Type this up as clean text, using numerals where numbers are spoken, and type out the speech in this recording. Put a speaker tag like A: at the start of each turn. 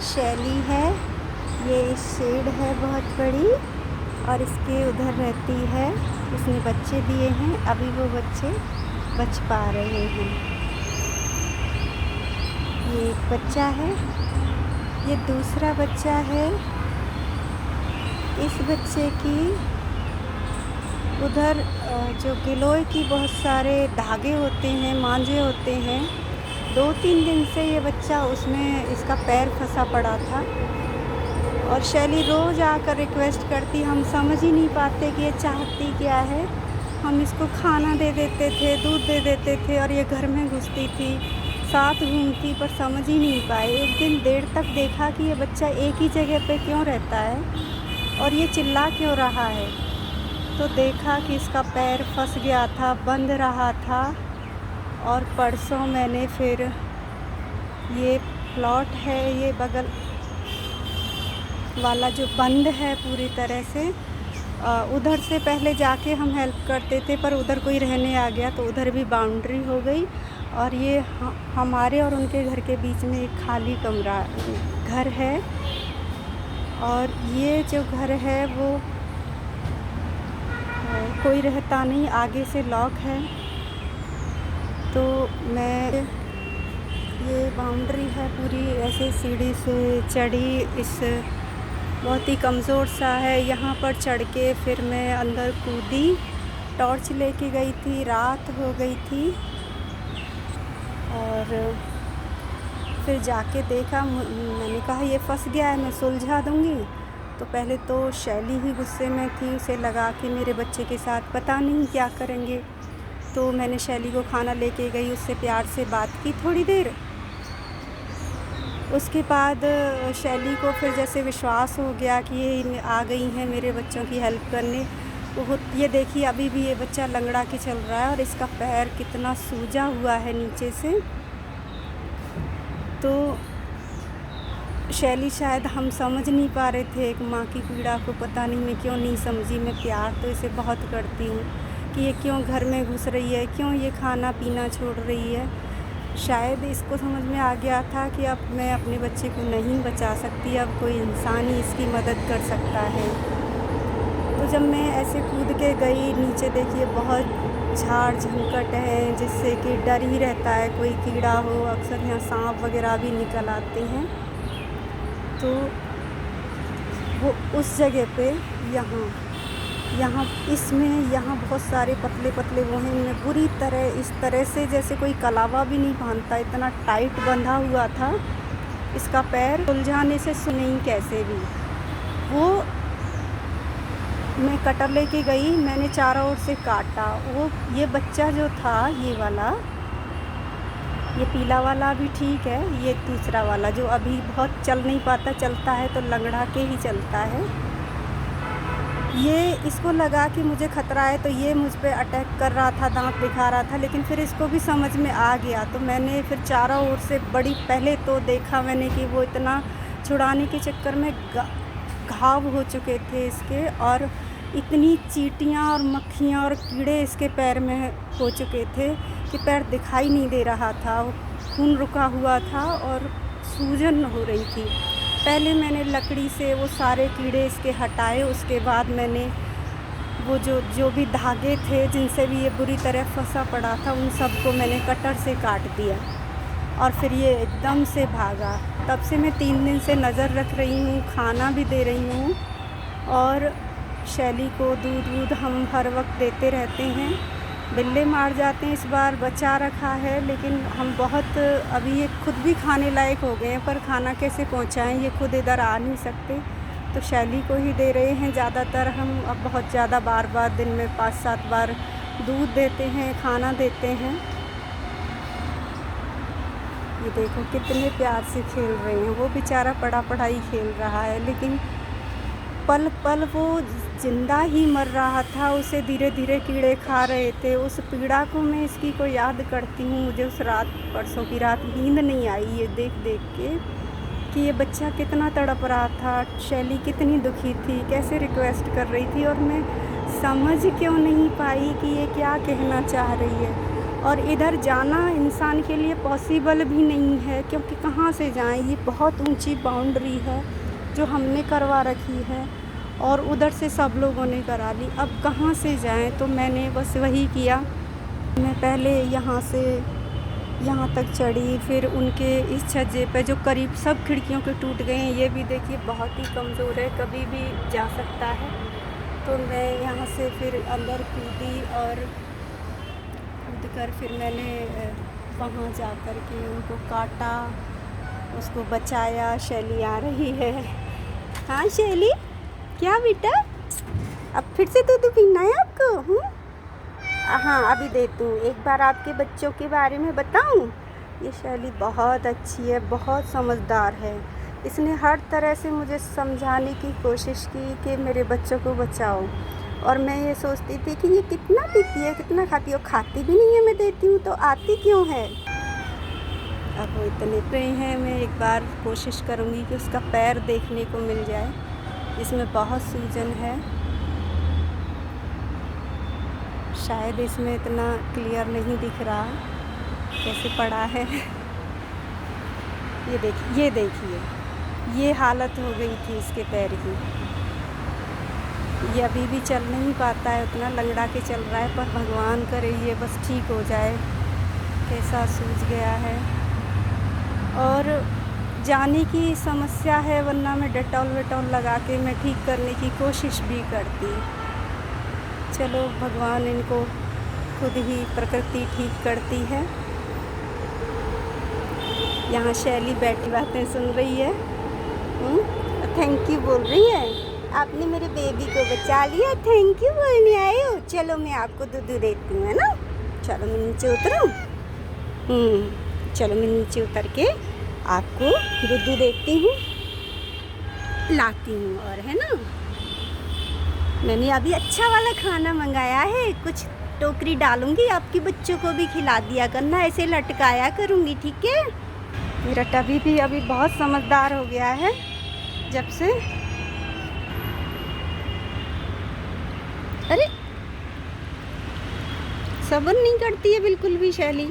A: शैली है, ये शेड है बहुत बड़ी और इसके उधर रहती है। इसने बच्चे दिए हैं, अभी वो बच्चे बच पा रहे हैं। ये एक बच्चा है, ये दूसरा बच्चा है। इस बच्चे की उधर जो गिलोय की बहुत सारे धागे होते हैं, मांझे होते हैं। 2-3 दिन से ये बच्चा उसमें इसका पैर फंसा पड़ा था और शैली रोज़ आकर रिक्वेस्ट करती, हम समझ ही नहीं पाते कि ये चाहती क्या है। हम इसको खाना दे देते थे, दूध दे देते थे और ये घर में घुसती थी, साथ घूमती, पर समझ ही नहीं पाए। एक दिन देर तक देखा कि ये बच्चा एक ही जगह पे क्यों रहता है और ये चिल्ला क्यों रहा है। तो देखा कि इसका पैर फंस गया था, बंद रहा था। और परसों मैंने फिर ये प्लॉट है, ये बगल वाला जो बंद है पूरी तरह से, उधर से पहले जाके हम हेल्प करते थे, पर उधर कोई रहने आ गया तो उधर भी बाउंड्री हो गई। और ये हमारे और उनके घर के बीच में एक खाली कमरा घर है और ये जो घर है वो कोई रहता नहीं, आगे से लॉक है। तो मैं ये बाउंड्री है पूरी ऐसे सीढ़ी से चढ़ी, इस बहुत ही कमज़ोर सा है, यहाँ पर चढ़ के फिर मैं अंदर कूदी। टॉर्च लेके गई थी, रात हो गई थी और फिर जाके देखा। मैंने कहा ये फंस गया है, मैं सुलझा दूँगी। तो पहले तो शैली ही गुस्से में थी, उसे लगा कि मेरे बच्चे के साथ पता नहीं क्या करेंगे। तो मैंने शैली को खाना लेके गई, उससे प्यार से बात की थोड़ी देर। उसके बाद शैली को फिर जैसे विश्वास हो गया कि ये आ गई हैं मेरे बच्चों की हेल्प करने। वो ये देखिए अभी भी ये बच्चा लंगड़ा के चल रहा है और इसका पैर कितना सूजा हुआ है नीचे से। तो शैली शायद हम समझ नहीं पा रहे थे एक माँ की पीड़ा को, पता नहीं मैं क्यों नहीं समझी। मैं प्यार तो इसे बहुत करती हूँ कि ये क्यों घर में घुस रही है, क्यों ये खाना पीना छोड़ रही है। शायद इसको समझ में आ गया था कि अब मैं अपने बच्चे को नहीं बचा सकती, अब कोई इंसान ही इसकी मदद कर सकता है। तो जब मैं ऐसे कूद के गई नीचे, देखिए बहुत झाड़ झंकट है जिससे कि डर ही रहता है कोई कीड़ा हो, अक्सर यहाँ सांप वगैरह भी निकल आते हैं। तो वो उस जगह पे यहाँ बहुत सारे पतले पतले वो हैं, इनमें बुरी तरह इस तरह से जैसे कोई कलावा भी नहीं बांधता, इतना टाइट बंधा हुआ था इसका पैर। सुलझाने से नहीं कैसे भी, वो मैं कटर लेके गई, मैंने चारों ओर से काटा। वो ये बच्चा जो था, ये वाला, ये पीला वाला भी ठीक है, ये दूसरा वाला जो अभी बहुत चल नहीं पाता, चलता है तो लंगड़ा के ही चलता है। ये इसको लगा कि मुझे खतरा है तो ये मुझ पे अटैक कर रहा था, दांत दिखा रहा था, लेकिन फिर इसको भी समझ में आ गया। तो मैंने फिर चारों ओर से पहले तो देखा मैंने कि वो इतना छुड़ाने के चक्कर में घाव हो चुके थे इसके, और इतनी चींटियाँ और मक्खियाँ और कीड़े इसके पैर में हो चुके थे कि पैर दिखाई नहीं दे रहा था, खून रुका हुआ था और सूजन हो रही थी। पहले मैंने लकड़ी से वो सारे कीड़े इसके हटाए, उसके बाद मैंने वो जो भी धागे थे जिनसे भी ये बुरी तरह फंसा पड़ा था, उन सबको मैंने कटर से काट दिया और फिर ये एकदम से भागा। तब से मैं 3 दिन से नज़र रख रही हूँ, खाना भी दे रही हूँ और शैली को दूध हम हर वक्त देते रहते हैं। बिल्ले मार जाते हैं, इस बार बचा रखा है, लेकिन हम बहुत अभी ये खुद भी खाने लायक हो गए हैं, पर खाना कैसे पहुंचाएं, ये खुद इधर आ नहीं सकते, तो शैली को ही दे रहे हैं ज़्यादातर हम। अब बहुत ज़्यादा बार दिन में 5-7 बार दूध देते हैं, खाना देते हैं। ये देखो कितने प्यार से खेल रहे हैं, वो बेचारा पड़ा ही खेल रहा है, लेकिन पल पल वो जिंदा ही मर रहा था, उसे धीरे धीरे कीड़े खा रहे थे। उस पीड़ा को मैं इसकी को याद करती हूँ। मुझे उस रात, परसों की रात नींद नहीं आई ये देख के कि ये बच्चा कितना तड़प रहा था, शैली कितनी दुखी थी, कैसे रिक्वेस्ट कर रही थी, और मैं समझ क्यों नहीं पाई कि ये क्या कहना चाह रही है। और इधर जाना इंसान के लिए पॉसिबल भी नहीं है, क्योंकि कहाँ से जाएं। ये बहुत ऊंची बाउंड्री है जो हमने करवा रखी है और उधर से सब लोगों ने करा ली। अब कहाँ से जाएं, तो मैंने बस वही किया। मैं पहले यहाँ से यहाँ तक चढ़ी, फिर उनके इस छज्जे पे जो करीब सब खिड़कियों के टूट गए हैं। ये भी देखिए बहुत ही कमज़ोर है, कभी भी जा सकता है। तो मैं यहाँ से फिर अंदर कूदी और कूद कर फिर मैंने वहाँ जा कर के उनको काटा, उसको बचाया। शैली आ रही है। हाँ शैली, क्या बेटा, अब फिर से दूध पीना है आपको? हाँ अभी देती हूँ। एक बार आपके बच्चों के बारे में बताऊँ? ये शैली बहुत अच्छी है, बहुत समझदार है। इसने हर तरह से मुझे समझाने की कोशिश की कि मेरे बच्चों को बचाओ। और मैं ये सोचती थी कि ये कितना पीती है, कितना खाती है। खाती भी नहीं है, मैं देती हूँ तो आती क्यों है। अब वो इतने पे हैं, मैं एक बार कोशिश करूँगी कि उसका पैर देखने को मिल जाए। इसमें बहुत सूजन है, शायद इसमें इतना क्लियर नहीं दिख रहा कैसे पड़ा है। ये देखिए ये हालत हो गई थी इसके पैर की। ये अभी भी चल नहीं पाता है, उतना लंगड़ा के चल रहा है, पर भगवान करे ये बस ठीक हो जाए। कैसा सूज गया है और जाने की समस्या है, वरना मैं डेटॉल वेटॉल लगा के मैं ठीक करने की कोशिश भी करती। चलो भगवान इनको खुद ही प्रकृति ठीक करती है। यहाँ शैली बैठी बातें सुन रही है, थैंक यू बोल रही है। आपने मेरे बेबी को बचा लिया, थैंक यू बोलने आए हो। चलो मैं आपको दूध देती हूँ, है ना। चलो मैं नीचे उतरूँ। चलो मैं नीचे उतर के आपको दूध देती हूँ, लाती हूँ। और है ना, मैंने अभी अच्छा वाला खाना मंगाया है, कुछ टोकरी डालूंगी, आपके बच्चों को भी खिला दिया करना, ऐसे लटकाया करूँगी, ठीक है। मेरा टबी भी अभी बहुत समझदार हो गया है जब से। अरे सब्र नहीं करती है बिल्कुल भी शैली।